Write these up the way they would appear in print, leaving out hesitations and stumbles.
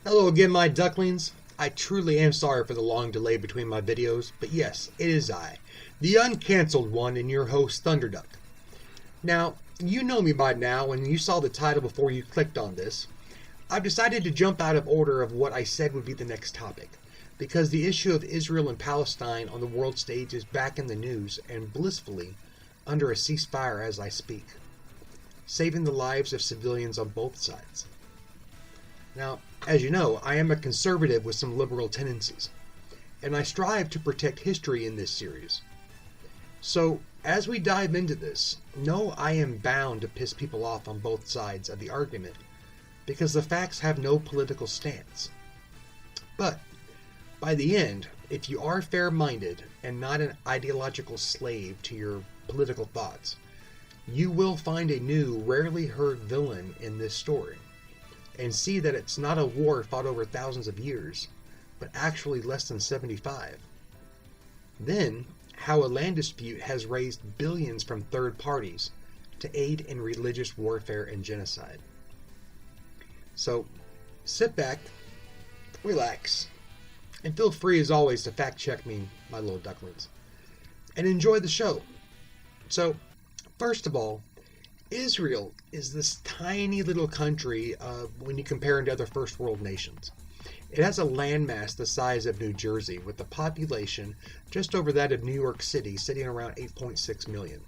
Hello again, my ducklings. I truly am sorry for the long delay between my videos, but yes, it is I, the Uncanceled one, and your host, Thunderduck. Now, you know me by now, and you saw the title before you clicked on this. I've decided to jump out of order of what I said would be the next topic, because the issue of Israel and Palestine on the world stage is back in the news, and blissfully under a ceasefire as I speak, saving the lives of civilians on both sides. Now, as you know, I am a conservative with some liberal tendencies, and I strive to protect history in this series. So, as we dive into this, know I am bound to piss people off on both sides of the argument, because the facts have no political stance. But, by the end, if you are fair-minded and not an ideological slave to your political thoughts, you will find a new, rarely heard villain in this story, and see that it's not a war fought over thousands of years, but actually less than 75. Then, how a land dispute has raised billions from third parties to aid in religious warfare and genocide. So, sit back, relax, and feel free as always to fact check me, my little ducklings, and enjoy the show. So, first of all, Israel is this tiny little country when you compare it to other first world nations. It has a landmass the size of New Jersey, with a population just over that of New York City, sitting around 8.6 million.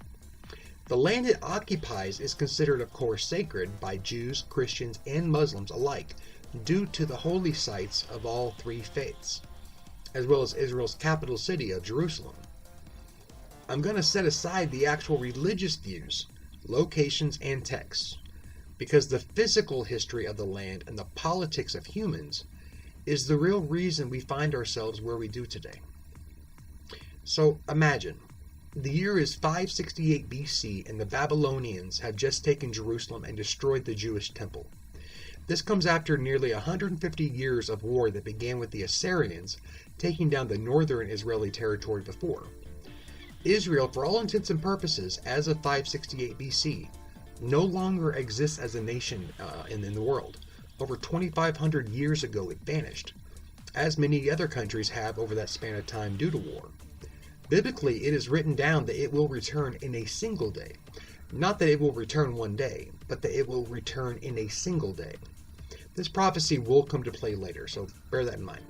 The land it occupies is considered, of course, sacred by Jews, Christians, and Muslims alike, due to the holy sites of all three faiths, as well as Israel's capital city of Jerusalem. I'm going to set aside the actual religious views, locations, and texts, because the physical history of the land and the politics of humans is the real reason we find ourselves where we do today. So imagine, the year is 568 BC and the Babylonians have just taken Jerusalem and destroyed the Jewish temple. This comes after nearly 150 years of war that began with the Assyrians taking down the northern Israeli territory before. Israel, for all intents and purposes, as of 568 BC, no longer exists as a nation in the world. Over 2,500 years ago it vanished, as many other countries have over that span of time due to war. Biblically, it is written down that it will return in a single day. Not that it will return one day, but that it will return in a single day. This prophecy will come to play later, so bear that in mind.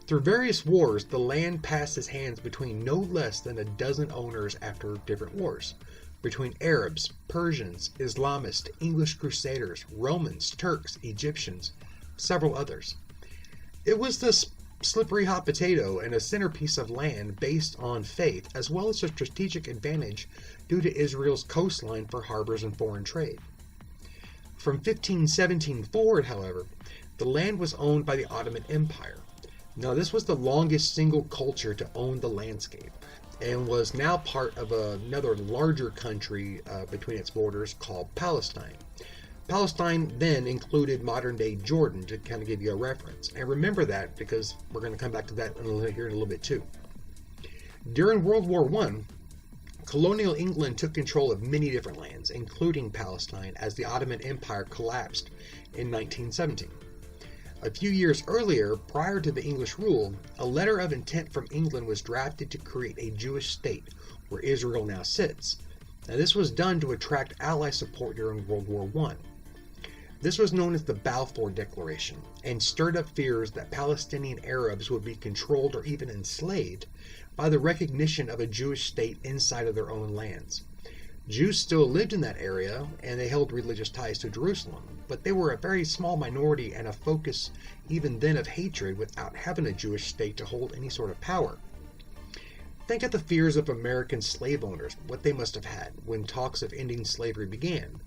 Through various wars, the land passes hands between no less than a dozen owners after different wars, between Arabs, Persians, Islamists, English Crusaders, Romans, Turks, Egyptians, several others. It was this slippery hot potato and a centerpiece of land based on faith, as well as a strategic advantage due to Israel's coastline for harbors and foreign trade. From 1517 forward, however, the land was owned by the Ottoman Empire. Now, this was the longest single culture to own the landscape, and was now part of another larger country between its borders called Palestine. Palestine then included modern-day Jordan, to kind of give you a reference. And remember that, because we're going to come back to that here in a little bit too. During World War I, colonial England took control of many different lands, including Palestine, as the Ottoman Empire collapsed in 1917. A few years earlier, prior to the English rule, a letter of intent from England was drafted to create a Jewish state where Israel now sits. Now, this was done to attract Ally support during World War I. This was known as the Balfour Declaration, and stirred up fears that Palestinian Arabs would be controlled or even enslaved by the recognition of a Jewish state inside of their own lands. Jews still lived in that area, and they held religious ties to Jerusalem, but they were a very small minority and a focus even then of hatred without having a Jewish state to hold any sort of power. Think of the fears of American slave owners, what they must have had when talks of ending slavery began,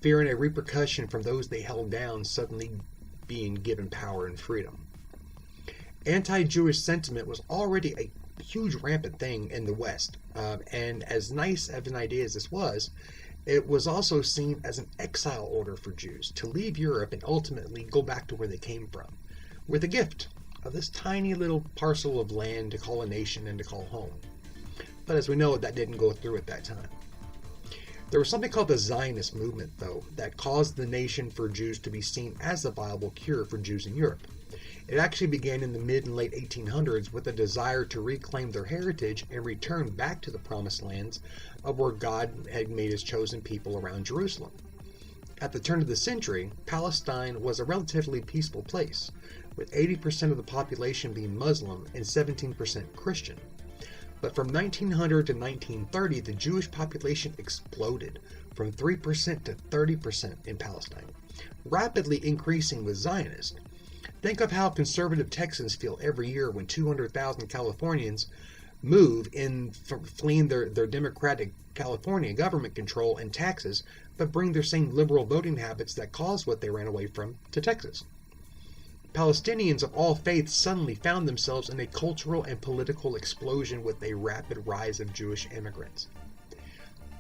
fearing a repercussion from those they held down suddenly being given power and freedom. Anti-Jewish sentiment was already a huge rampant thing in the West, and as nice of an idea as this was, it was also seen as an exile order for Jews to leave Europe and ultimately go back to where they came from, with a gift of this tiny little parcel of land to call a nation and to call home. But as we know, that didn't go through at that time. There was something called the Zionist movement, though, that caused the nation for Jews to be seen as a viable cure for Jews in Europe. It actually began in the mid and late 1800s with a desire to reclaim their heritage and return back to the promised lands of where God had made his chosen people around Jerusalem. At the turn of the century, Palestine was a relatively peaceful place, with 80% of the population being Muslim and 17% Christian. But from 1900 to 1930, the Jewish population exploded from 3% to 30% in Palestine, rapidly increasing with Zionists. Think of how conservative Texans feel every year when 200,000 Californians move in fleeing their Democratic California government control and taxes, but bring their same liberal voting habits that caused what they ran away from to Texas. Palestinians of all faiths suddenly found themselves in a cultural and political explosion with a rapid rise of Jewish immigrants.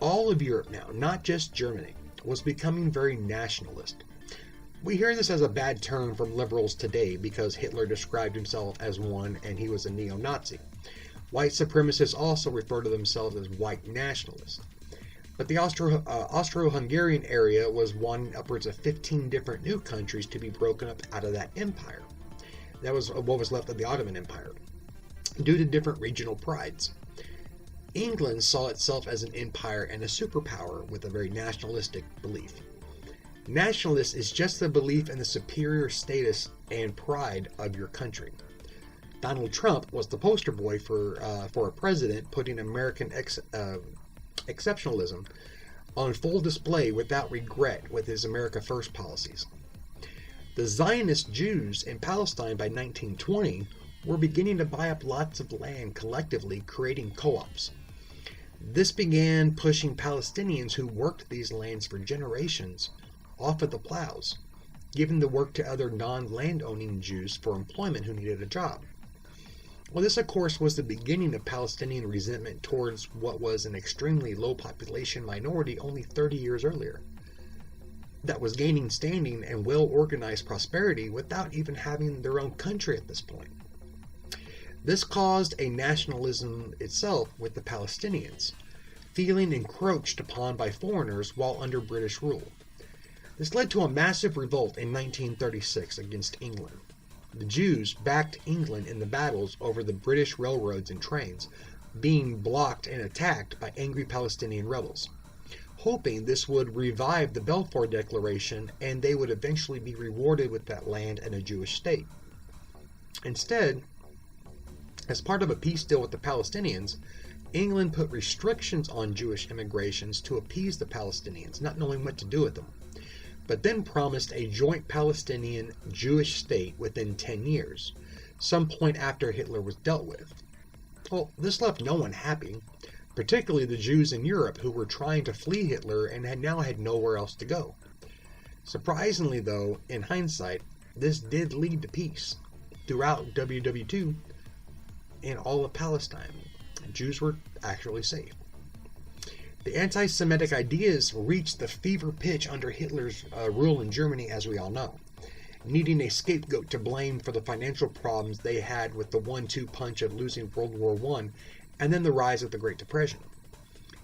All of Europe now, not just Germany, was becoming very nationalist. We hear this as a bad term from liberals today because Hitler described himself as one and he was a neo-Nazi. White supremacists also refer to themselves as white nationalists. But the Austro-Hungarian area was one upwards of 15 different new countries to be broken up out of that empire. That was what was left of the Ottoman Empire, due to different regional prides. England saw itself as an empire and a superpower with a very nationalistic belief. Nationalist is just the belief in the superior status and pride of your country. Donald Trump was the poster boy for a president putting American exceptionalism on full display without regret with his America First policies. The Zionist Jews in Palestine by 1920 were beginning to buy up lots of land collectively, creating co-ops. This began pushing Palestinians who worked these lands for generations off of the plows, giving the work to other non-land-owning Jews for employment who needed a job. Well, this, of course, was the beginning of Palestinian resentment towards what was an extremely low population minority only 30 years earlier, that was gaining standing and well-organized prosperity without even having their own country at this point. This caused a nationalism itself with the Palestinians, feeling encroached upon by foreigners while under British rule. This led to a massive revolt in 1936 against England. The Jews backed England in the battles over the British railroads and trains, being blocked and attacked by angry Palestinian rebels, hoping this would revive the Balfour Declaration and they would eventually be rewarded with that land and a Jewish state. Instead, as part of a peace deal with the Palestinians, England put restrictions on Jewish immigrations to appease the Palestinians, not knowing what to do with them, but then promised a joint Palestinian-Jewish state within 10 years, some point after Hitler was dealt with. Well, this left no one happy, particularly the Jews in Europe who were trying to flee Hitler and had now had nowhere else to go. Surprisingly, though, in hindsight, this did lead to peace throughout WW2 in all of Palestine. Jews were actually safe. The anti-Semitic ideas reached the fever pitch under Hitler's rule in Germany, as we all know, needing a scapegoat to blame for the financial problems they had with the 1-2 punch of losing World War I and then the rise of the Great Depression.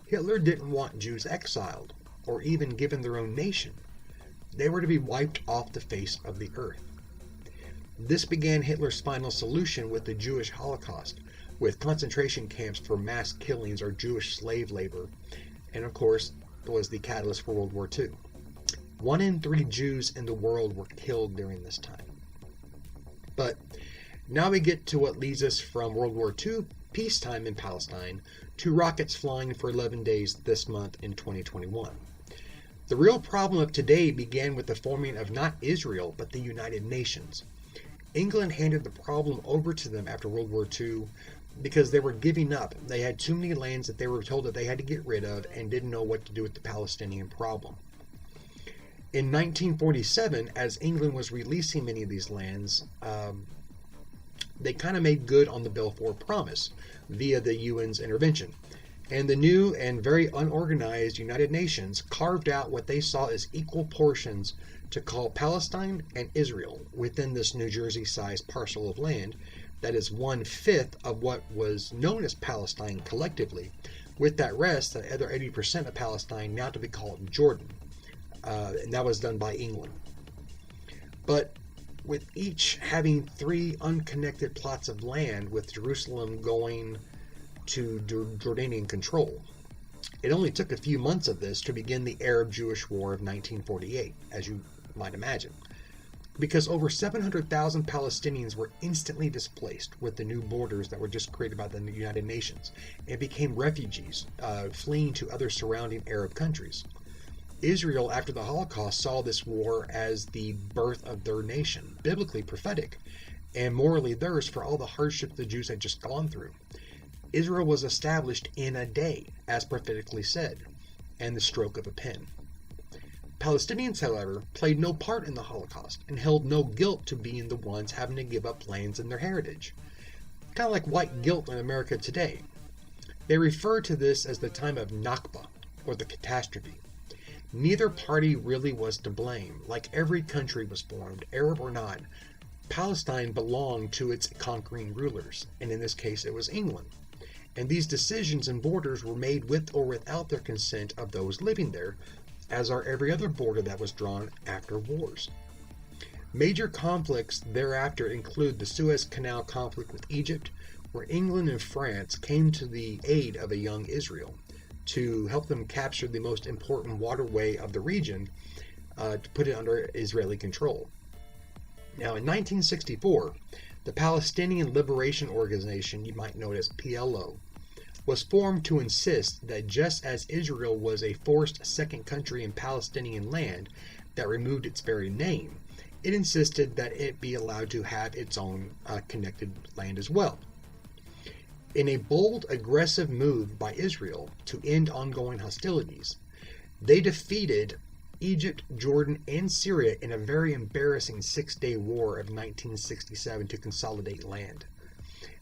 Hitler didn't want Jews exiled or even given their own nation. They were to be wiped off the face of the earth. This began Hitler's final solution with the Jewish Holocaust, with concentration camps for mass killings or Jewish slave labor, and of course was the catalyst for World War II. 1 in 3 Jews in the world were killed during this time. But now we get to what leads us from World War II peacetime in Palestine to rockets flying for 11 days this month in 2021. The real problem of today began with the forming of not Israel but the United Nations. England handed the problem over to them after World War II because they were giving up. They had too many lands that they were told that they had to get rid of and didn't know what to do with the Palestinian problem. In 1947, as England was releasing many of these lands, they kind of made good on the Balfour Promise via the UN's intervention. And the new and very unorganized United Nations carved out what they saw as equal portions to call Palestine and Israel within this New Jersey-sized parcel of land that is 1/5 of what was known as Palestine collectively, with that rest, the other 80% of Palestine now to be called Jordan. And that was done by England. But with each having 3 unconnected plots of land, with Jerusalem going to Jordanian control, it only took a few months of this to begin the Arab-Jewish War of 1948, as you might imagine, because over 700,000 Palestinians were instantly displaced with the new borders that were just created by the United Nations and became refugees, fleeing to other surrounding Arab countries. Israel, after the Holocaust, saw this war as the birth of their nation, biblically prophetic, and morally theirs for all the hardships the Jews had just gone through. Israel was established in a day, as prophetically said, and the stroke of a pen. Palestinians, however, played no part in the Holocaust and held no guilt to being the ones having to give up lands and their heritage. Kind of like white guilt in America today. They refer to this as the time of Nakba, or the catastrophe. Neither party really was to blame. Like every country was formed, Arab or not, Palestine belonged to its conquering rulers, and in this case it was England. And these decisions and borders were made with or without their consent of those living there, as are every other border that was drawn after wars. Major conflicts thereafter include the Suez Canal conflict with Egypt, where England and France came to the aid of a young Israel to help them capture the most important waterway of the region, to put it under Israeli control. Now, in 1964, the Palestinian Liberation Organization, you might know it as PLO, was formed to insist that just as Israel was a forced second country in Palestinian land that removed its very name, it insisted that it be allowed to have its own connected land as well. In a bold, aggressive move by Israel to end ongoing hostilities, they defeated Egypt, Jordan, and Syria in a very embarrassing 6-day war of 1967 to consolidate land.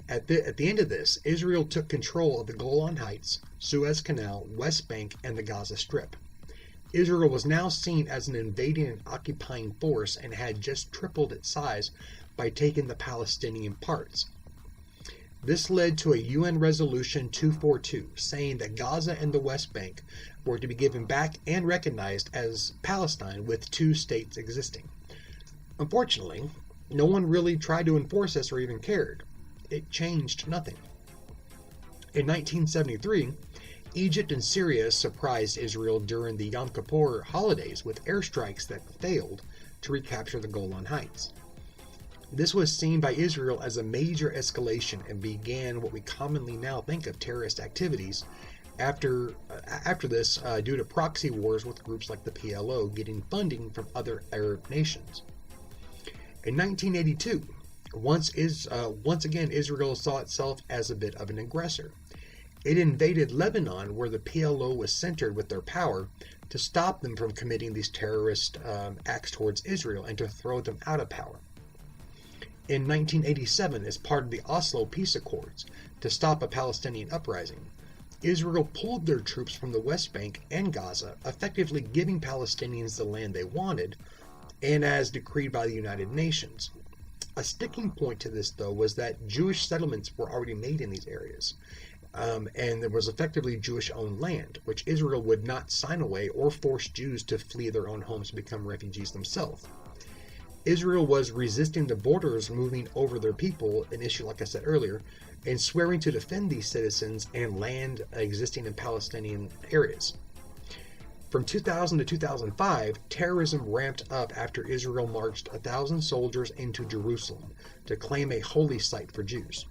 At the end of this, Israel took control of the Golan Heights, Suez Canal, West Bank, and the Gaza Strip. Israel was now seen as an invading and occupying force and had just tripled its size by taking the Palestinian parts. This led to a UN Resolution 242 saying that Gaza and the West Bank were to be given back and recognized as Palestine with 2 states existing. Unfortunately, no one really tried to enforce this or even cared. It changed nothing. In 1973, Egypt and Syria surprised Israel during the Yom Kippur holidays with airstrikes that failed to recapture the Golan Heights. This was seen by Israel as a major escalation and began what we commonly now think of terrorist activities after this due to proxy wars with groups like the PLO getting funding from other Arab nations. In 1982, once again Israel saw itself as a bit of an aggressor. It invaded Lebanon, where the PLO was centered with their power, to stop them from committing these terrorist acts towards Israel and to throw them out of power. In 1987, as part of the Oslo Peace Accords, to stop a Palestinian uprising, Israel pulled their troops from the West Bank and Gaza, effectively giving Palestinians the land they wanted, and as decreed by the United Nations. A sticking point to this, though, was that Jewish settlements were already made in these areas, and there was effectively Jewish-owned land, which Israel would not sign away or force Jews to flee their own homes and become refugees themselves. Israel was resisting the borders moving over their people, an issue like I said earlier, and swearing to defend these citizens and land existing in Palestinian areas. From 2000 to 2005, terrorism ramped up after Israel marched 1,000 soldiers into Jerusalem to claim a holy site for Jews,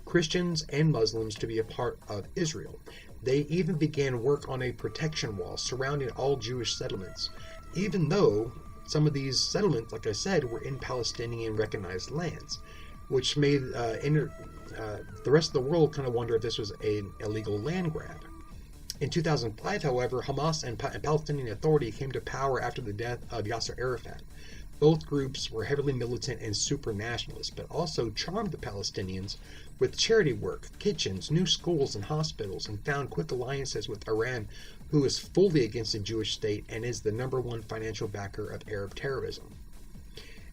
Christians, and Muslims to be a part of Israel. They even began work on a protection wall surrounding all Jewish settlements, even though some of these settlements, like I said, were in Palestinian recognized lands, which made the rest of the world kind of wonder if this was an illegal land grab. In 2005, however, Hamas and Palestinian Authority came to power after the death of Yasser Arafat. Both groups were heavily militant and super nationalist, but also charmed the Palestinians with charity work, kitchens, new schools and hospitals, and found quick alliances with Iran, who is fully against the Jewish state and is the #1 financial backer of Arab terrorism.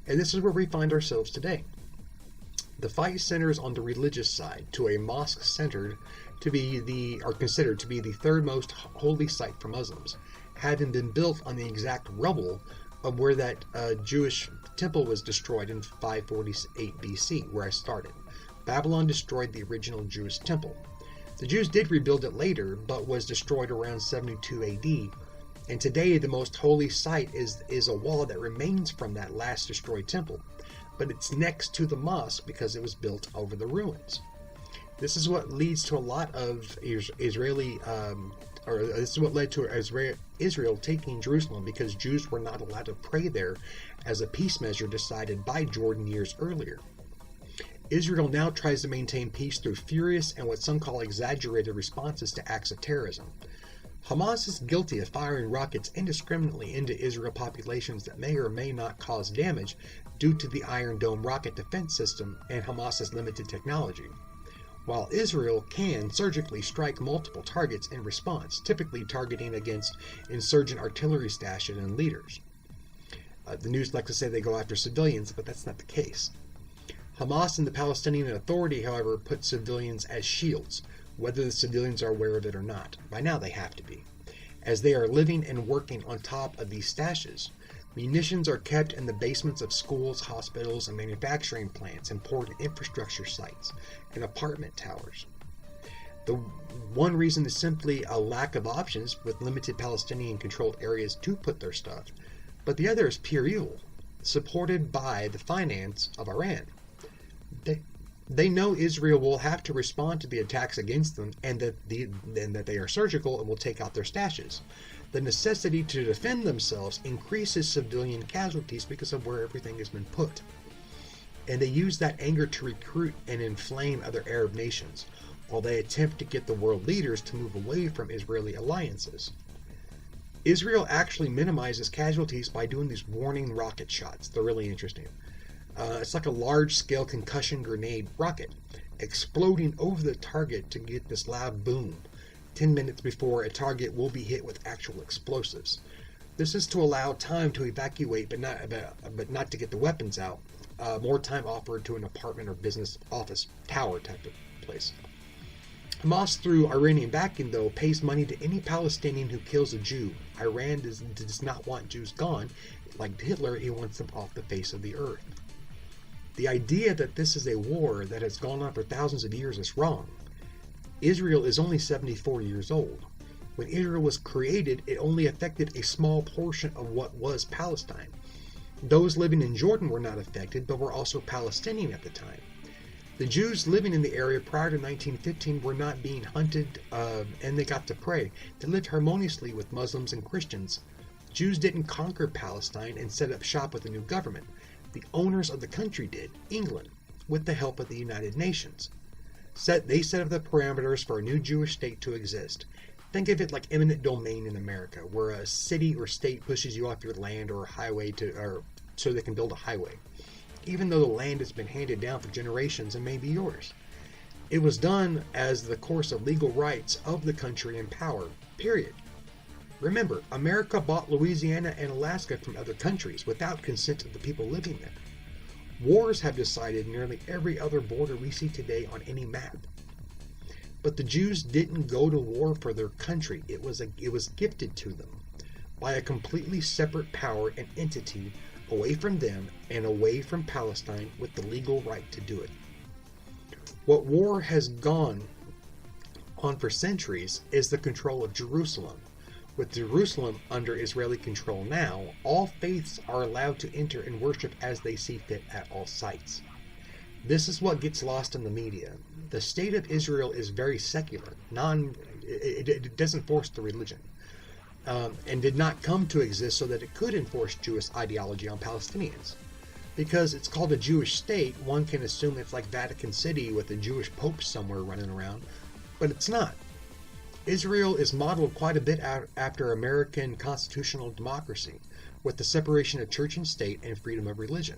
And this is where we find ourselves today. The fight centers on the religious side, to a mosque considered to be the third most holy site for Muslims, having been built on the exact rubble of where that Jewish temple was destroyed in 548 BC, where I started. Babylon destroyed the original Jewish temple. The Jews did rebuild it later, but was destroyed around 72 AD, and today the most holy site is a wall that remains from that last destroyed temple, but it's next to the mosque because it was built over the ruins. This is what leads to a lot of this is what led to Israel taking Jerusalem, because Jews were not allowed to pray there as a peace measure decided by Jordan years earlier. Israel now tries to maintain peace through furious and what some call exaggerated responses to acts of terrorism. Hamas is guilty of firing rockets indiscriminately into Israel populations that may or may not cause damage due to the Iron Dome rocket defense system and Hamas's limited technology, while Israel can surgically strike multiple targets in response, typically targeting against insurgent artillery stashes and leaders. The news likes to say they go after civilians, but that's not the case. Hamas and the Palestinian Authority, however, put civilians as shields, whether the civilians are aware of it or not. By now they have to be, as they are living and working on top of these stashes. Munitions are kept in the basements of schools, hospitals, and manufacturing plants, important infrastructure sites, and apartment towers. The one reason is simply a lack of options with limited Palestinian-controlled areas to put their stuff, but the other is pure evil, supported by the finance of Iran. They know Israel will have to respond to the attacks against them, and that they are surgical and will take out their stashes. The necessity to defend themselves increases civilian casualties because of where everything has been put. And they use that anger to recruit and inflame other Arab nations, while they attempt to get the world leaders to move away from Israeli alliances. Israel actually minimizes casualties by doing these warning rocket shots. They're really interesting. It's like a large-scale concussion grenade rocket, exploding over the target to get this loud boom, 10 minutes before a target will be hit with actual explosives. This is to allow time to evacuate, but not to get the weapons out. More time offered to an apartment or business office tower type of place. Hamas, through Iranian backing, though, pays money to any Palestinian who kills a Jew. Iran does not want Jews gone. Like Hitler, he wants them off the face of the earth. The idea that this is a war that has gone on for thousands of years is wrong. Israel is only 74 years old. When Israel was created, it only affected a small portion of what was Palestine. Those living in Jordan were not affected, but were also Palestinian at the time. The Jews living in the area prior to 1915 were not being hunted, and they got to pray. They lived harmoniously with Muslims and Christians. Jews didn't conquer Palestine and set up shop with a new government. The owners of the country did, England, with the help of the United Nations. They set up the parameters for a new Jewish state to exist. Think of it like eminent domain in America, where a city or state pushes you off your land or a highway so they can build a highway, even though the land has been handed down for generations and may be yours. It was done as the course of legal rights of the country in power, period. Remember, America bought Louisiana and Alaska from other countries without consent of the people living there. Wars have decided nearly every other border we see today on any map. But the Jews didn't go to war for their country. It was gifted to them by a completely separate power and entity away from them and away from Palestine with the legal right to do it. What war has gone on for centuries is the control of Jerusalem. With Jerusalem under Israeli control now, all faiths are allowed to enter and worship as they see fit at all sites. This is what gets lost in the media. The state of Israel is very secular. It doesn't force the religion, and did not come to exist so that it could enforce Jewish ideology on Palestinians. Because it's called a Jewish state, one can assume it's like Vatican City with a Jewish pope somewhere running around, but it's not. Israel is modeled quite a bit after American constitutional democracy, with the separation of church and state and freedom of religion.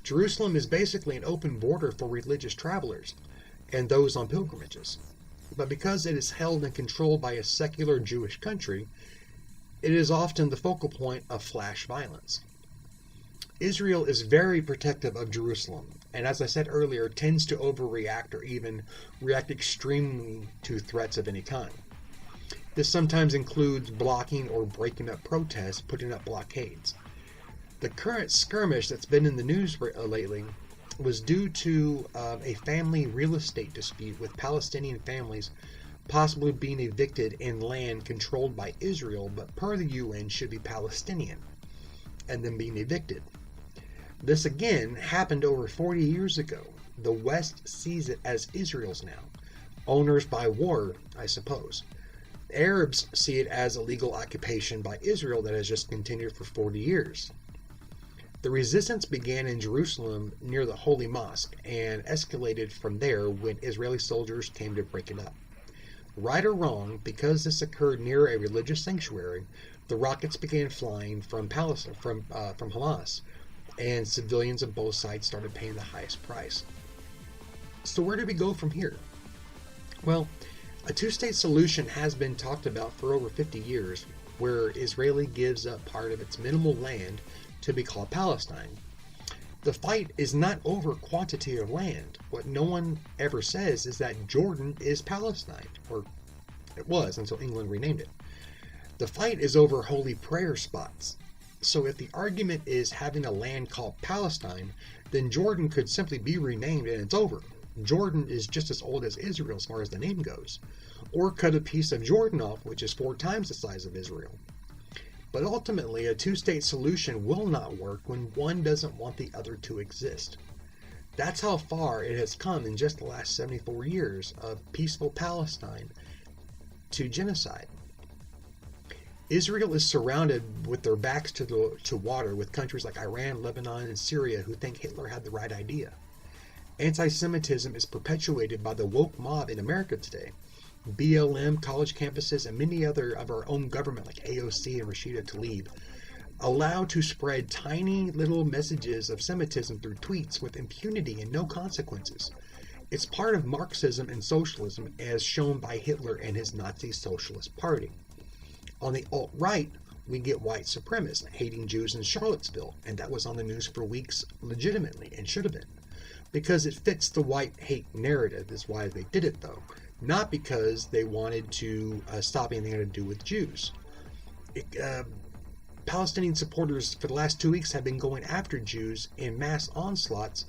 Jerusalem is basically an open border for religious travelers and those on pilgrimages. But because it is held and controlled by a secular Jewish country, it is often the focal point of flash violence. Israel is very protective of Jerusalem, and as I said earlier, tends to overreact or even react extremely to threats of any kind. This sometimes includes blocking or breaking up protests, putting up blockades. The current skirmish that's been in the news lately was due to a family real estate dispute with Palestinian families possibly being evicted in land controlled by Israel, but per the UN should be Palestinian, and then being evicted. This again happened over 40 years ago. The West sees it as Israel's now. Owners by war, I suppose. Arabs see it as a legal occupation by Israel that has just continued for 40 years. The resistance began in Jerusalem near the Holy Mosque and escalated from there when Israeli soldiers came to break it up. Right or wrong, because this occurred near a religious sanctuary, the rockets began flying from Hamas, and civilians on both sides started paying the highest price. So where do we go from here? Well, a two-state solution has been talked about for over 50 years, where Israel gives up part of its minimal land to be called Palestine. The fight is not over quantity of land. What no one ever says is that Jordan is Palestine, or it was until England renamed it. The fight is over holy prayer spots. So if the argument is having a land called Palestine, then Jordan could simply be renamed and it's over. Jordan is just as old as Israel as far as the name goes. Or cut a piece of Jordan off, which is 4 times the size of Israel. But ultimately, a two-state solution will not work when one doesn't want the other to exist. That's how far it has come in just the last 74 years of peaceful Palestine to genocide. Israel is surrounded with their backs to water with countries like Iran, Lebanon, and Syria who think Hitler had the right idea. Anti-Semitism is perpetuated by the woke mob in America today. BLM, college campuses, and many other of our own government like AOC and Rashida Tlaib allow to spread tiny little messages of Semitism through tweets with impunity and no consequences. It's part of Marxism and socialism as shown by Hitler and his Nazi Socialist Party. On the alt-right, we get white supremacists hating Jews in Charlottesville, and that was on the news for weeks legitimately and should have been. Because it fits the white hate narrative is why they did it though. Not because they wanted to stop anything to do with Jews. Palestinian supporters for the last 2 weeks have been going after Jews in mass onslaughts,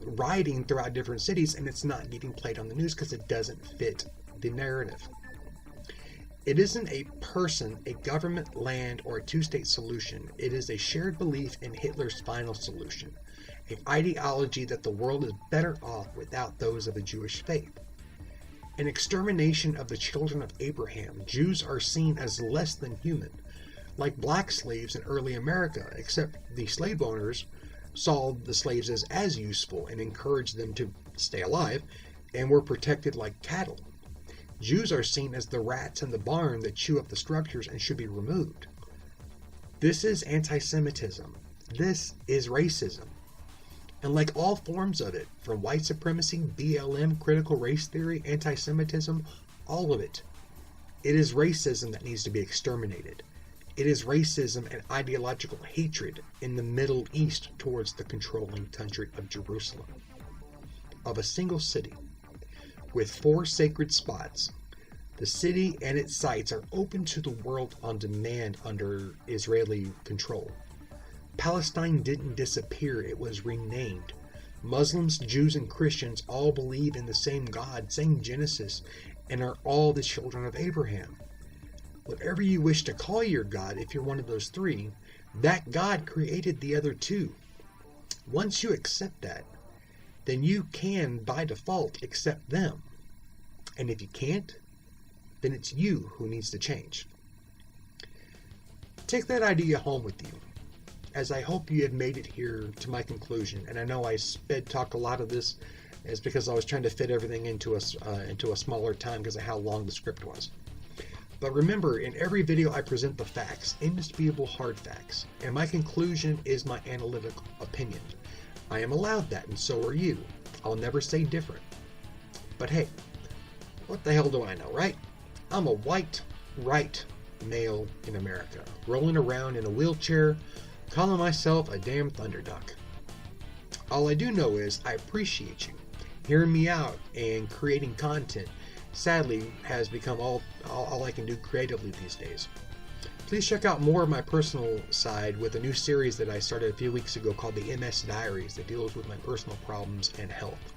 rioting throughout different cities, and it's not getting played on the news because it doesn't fit the narrative. It isn't a person, a government, land, or a two-state solution. It is a shared belief in Hitler's final solution, an ideology that the world is better off without those of the Jewish faith. An extermination of the children of Abraham. Jews are seen as less than human, like black slaves in early America, except the slave owners saw the slaves as useful and encouraged them to stay alive and were protected like cattle. Jews are seen as the rats in the barn that chew up the structures and should be removed. This is anti-Semitism. This is racism. And like all forms of it, from white supremacy, BLM, critical race theory, anti-Semitism, all of it, it is racism that needs to be exterminated. It is racism and ideological hatred in the Middle East towards the controlling country of Jerusalem. Of a single city, with 4 sacred spots, the city and its sites are open to the world on demand under Israeli control. Palestine didn't disappear, it was renamed. Muslims, Jews, and Christians all believe in the same God, same Genesis, and are all the children of Abraham. Whatever you wish to call your God, if you're one of those 3, that God created the other 2. Once you accept that, then you can, by default, accept them. And if you can't, then it's you who needs to change. Take that idea home with you, as I hope you have made it here to my conclusion. And I know I talked a lot of this is because I was trying to fit everything into a smaller time because of how long the script was. But remember, in every video I present the facts, indisputable hard facts, and my conclusion is my analytical opinion. I am allowed that, and so are you. I'll never say different. But hey, what the hell do I know, right? I'm a white, right male in America, rolling around in a wheelchair, calling myself a damn Thunderduck. All I do know is I appreciate you hearing me out, and creating content sadly has become all I can do creatively these days. Please check out more of my personal side with a new series that I started a few weeks ago called the MS Diaries that deals with my personal problems and health.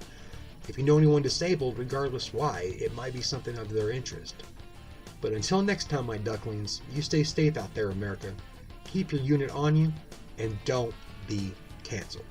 If you know anyone disabled, regardless why, it might be something of their interest. But until next time, my ducklings, you stay safe out there, America. Keep your unit on you, and don't be canceled.